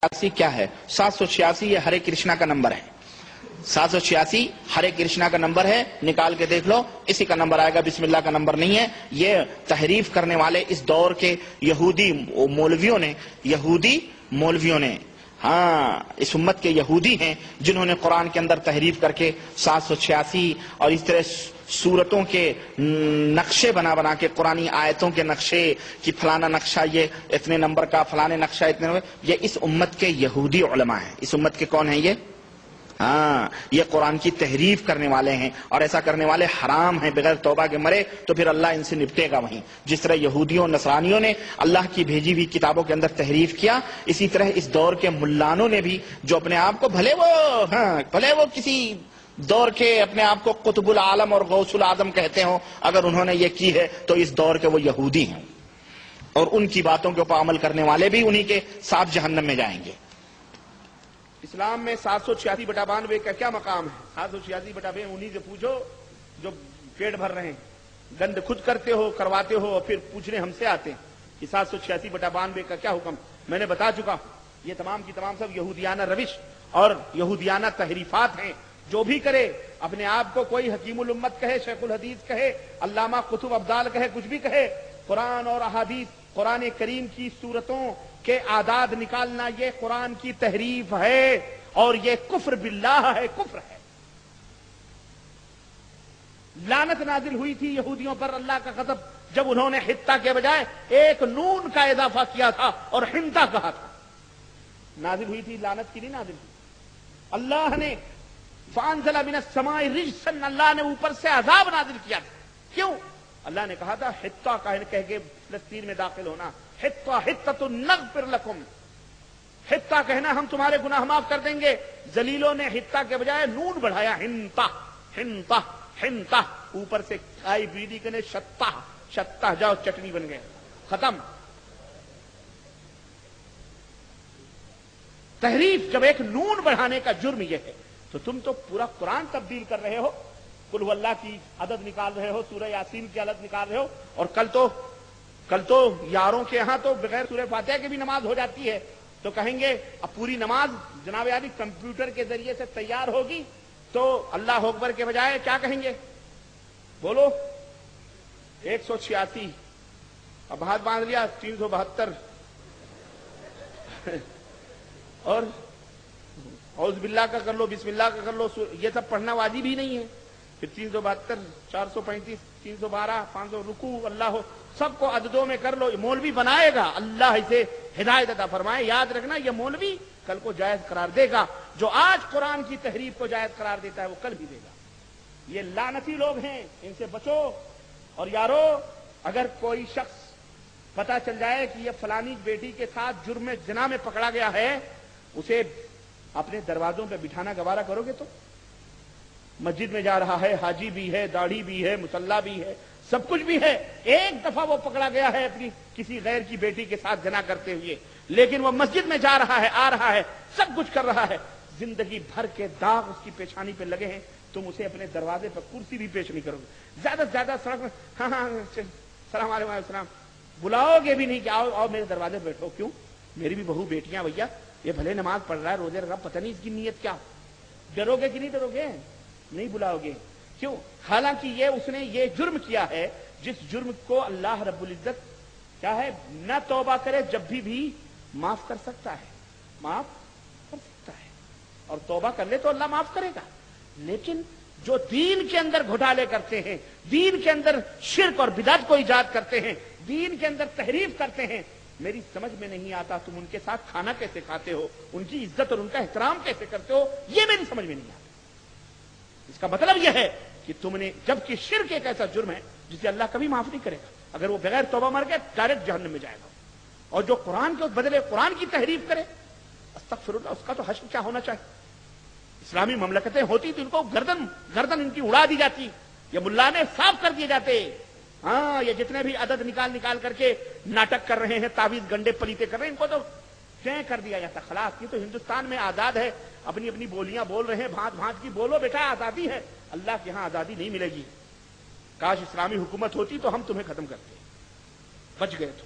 786 کیا ہے؟ 786 یہ ہرے کرشنا کا نمبر ہے. 786 ہرے کرشنا کا نمبر ہے، نکال کے دیکھ لو، اسی کا نمبر آئے گا، بسم اللہ کا نمبر نہیں ہے. یہ تحریف کرنے والے اس دور کے یہودی مولویوں نے ہاں اس امت کے یہودی ہیں جنہوں نے قرآن کے اندر تحریف کر کے 786 اور اس طرح سورتوں کے نقشے بنا کے، قرآنی آیتوں کے نقشے کہ فلانا نقشہ یہ اتنے نمبر کا، فلانے نقشہ اتنے نمبر. یہ اس امت کے یہودی علماء ہیں. اس امت کے کون ہیں یہ؟ ہاں یہ قرآن کی تحریف کرنے والے ہیں، اور ایسا کرنے والے حرام ہیں. بغیر توبہ کے مرے تو پھر اللہ ان سے نپٹے گا وہیں. جس طرح یہودیوں نصرانیوں نے اللہ کی بھیجی ہوئی کتابوں کے اندر تحریف کیا، اسی طرح اس دور کے ملانوں نے بھی، جو اپنے آپ کو بھلے وہ کسی دور کے اپنے آپ کو قطب العالم اور غوث العظم کہتے ہوں، اگر انہوں نے یہ کی ہے تو اس دور کے وہ یہودی ہیں، اور ان کی باتوں کے اوپر عمل کرنے والے بھی انہی کے ساتھ جہنم میں جائیں گے. اسلام میں 786/92 کا کیا مقام ہے؟ 786/92 انہی سے پوچھو جو پیٹ بھر رہے ہیں، گند خود کرتے ہو، کرواتے ہو، اور پھر پوچھنے ہم سے آتے ہیں کہ 786/92 کا کیا حکم. میں نے بتا چکا ہوں، یہ تمام کی تمام سب یہودیانہ روش اور یہودیانہ تحریفات ہیں. جو بھی کرے، اپنے آپ کو کوئی حکیم الامت کہے، شیخ الحدیث کہے، علامہ قطب ابدال کہے، کچھ بھی کہے، قرآن اور احادیث، قرآن کریم کی سورتوں کے اعداد نکالنا یہ قرآن کی تحریف ہے، اور یہ کفر باللہ ہے، کفر ہے. لعنت نازل ہوئی تھی یہودیوں پر، اللہ کا غضب، جب انہوں نے حتہ کے بجائے ایک نون کا اضافہ کیا تھا اور حنطہ کہا تھا. نازل ہوئی تھی، لعنت کی نہیں نازل ہوئی. اللہ نے فانزل من السماء رجسا، اللہ نے اوپر سے عذاب نازل کیا تھا. کیوں؟ اللہ نے کہا تھا حتہ کہہ کے فلسطین میں داخل ہونا، حتۃ نغفر لکم، حتہ کہنا ہم تمہارے گناہ معاف کر دیں گے. ذلیلوں نے حتہ کے بجائے نون بڑھایا، حنطہ حنطہ حنطہ، اوپر سے آئی بیڈی کہنے شتہ، جاؤ چٹنی بن گئے، ختم. تحریف جب ایک نون بڑھانے کا جرم یہ ہے تو تم تو پورا قرآن تبدیل کر رہے ہو. قل هو اللہ کی عدد نکال رہے ہو، سورہ یاسین کی عدد نکال رہے ہو، اور کل تو یاروں کے ہاں تو بغیر سورہ فاتحہ کی بھی نماز ہو جاتی ہے. تو کہیں گے اب پوری نماز جناب عالی کمپیوٹر کے ذریعے سے تیار ہوگی تو اللہ اکبر کے بجائے کیا کہیں گے؟ بولو 186، اب ہاتھ باندھ لیا 372، اور اعوذ باللہ کا کر لو، بسم اللہ کا کر لو. یہ سب پڑھنا واجب ہی نہیں ہے. پھر 372، 435، 312، 500 رکوع، اللہ سب کو عددوں میں کر لو. مولوی بنائے گا، اللہ اسے ہدایت عطا فرمائے. یاد رکھنا یہ مولوی کل کو جائز قرار دے گا. جو آج قرآن کی تحریف کو جائز قرار دیتا ہے وہ کل بھی دے گا. یہ لعنتی لوگ ہیں، ان سے بچو. اور یارو، اگر کوئی شخص پتا چل جائے کہ یہ فلانی بیٹی کے ساتھ جرم زنا میں پکڑا گیا ہے، اسے اپنے دروازوں پہ بٹھانا گوارا کرو گے؟ تو مسجد میں جا رہا ہے، حاجی بھی ہے، داڑھی بھی ہے، مصلی بھی ہے، سب کچھ بھی ہے، ایک دفعہ وہ پکڑا گیا ہے اپنی کسی غیر کی بیٹی کے ساتھ زنا کرتے ہوئے، لیکن وہ مسجد میں جا رہا ہے، آ رہا ہے، سب کچھ کر رہا ہے، زندگی بھر کے داغ اس کی پیشانی پہ لگے ہیں. تم اسے اپنے دروازے پر کرسی بھی پیش نہیں کرو گے. زیادہ سے زیادہ سڑک میں ہاں السلام علیکم السلام بلاؤ گے بھی نہیں کہ آؤ میرے دروازے پہ بیٹھو. کیوں؟ میری بھی بہو بیٹیاں بھیا، یہ بھلے نماز پڑھ رہا ہے، روزے رکھا، پتہ نہیں اس کی نیت کیا. ڈرو گے کہ نہیں ڈرو گے؟ نہیں بلاؤ گے. کیوں؟ حالانکہ اس نے یہ جرم کیا ہے جس جرم کو اللہ رب العزت کیا ہے، نہ توبہ کرے جب بھی معاف کر سکتا ہے، معاف کر سکتا ہے، اور توبہ کر لے تو اللہ معاف کرے گا. لیکن جو دین کے اندر گھوٹالے کرتے ہیں، دین کے اندر شرک اور بدعت کو ایجاد کرتے ہیں، دین کے اندر تحریف کرتے ہیں، میری سمجھ میں نہیں آتا تم ان کے ساتھ کھانا کیسے کھاتے ہو، ان کی عزت اور ان کا احترام کیسے کرتے ہو، یہ میری سمجھ میں نہیں آتا. اس کا مطلب یہ ہے کہ تم نے، جبکہ شرک ایک ایسا جرم ہے جسے اللہ کبھی معاف نہیں کرے گا. اگر وہ بغیر توبہ مر گیا ڈائریکٹ جہنم میں جائے گا. اور جو قرآن کے بدلے قرآن کی تحریف کرے، استغفر اللہ، اس کا تو حشر کیا ہونا چاہیے. اسلامی مملکتیں ہوتی تو ان کو گردن ان کی اڑا دی جاتی. یہ ملا نے صاف کر دیے جاتے. ہاں یہ جتنے بھی عدد نکال کر کے ناٹک کر رہے ہیں، تعویذ گنڈے پلیتے کر رہے ہیں، ان کو تو طے کر دیا جاتا. خلاص یہ تو ہندوستان میں آزاد ہے، اپنی اپنی بولیاں بول رہے ہیں، بھانت کی بولو بیٹا، آزادی ہے. اللہ کے ہاں آزادی نہیں ملے گی. کاش اسلامی حکومت ہوتی تو ہم تمہیں ختم کرتے. بچ گئے تو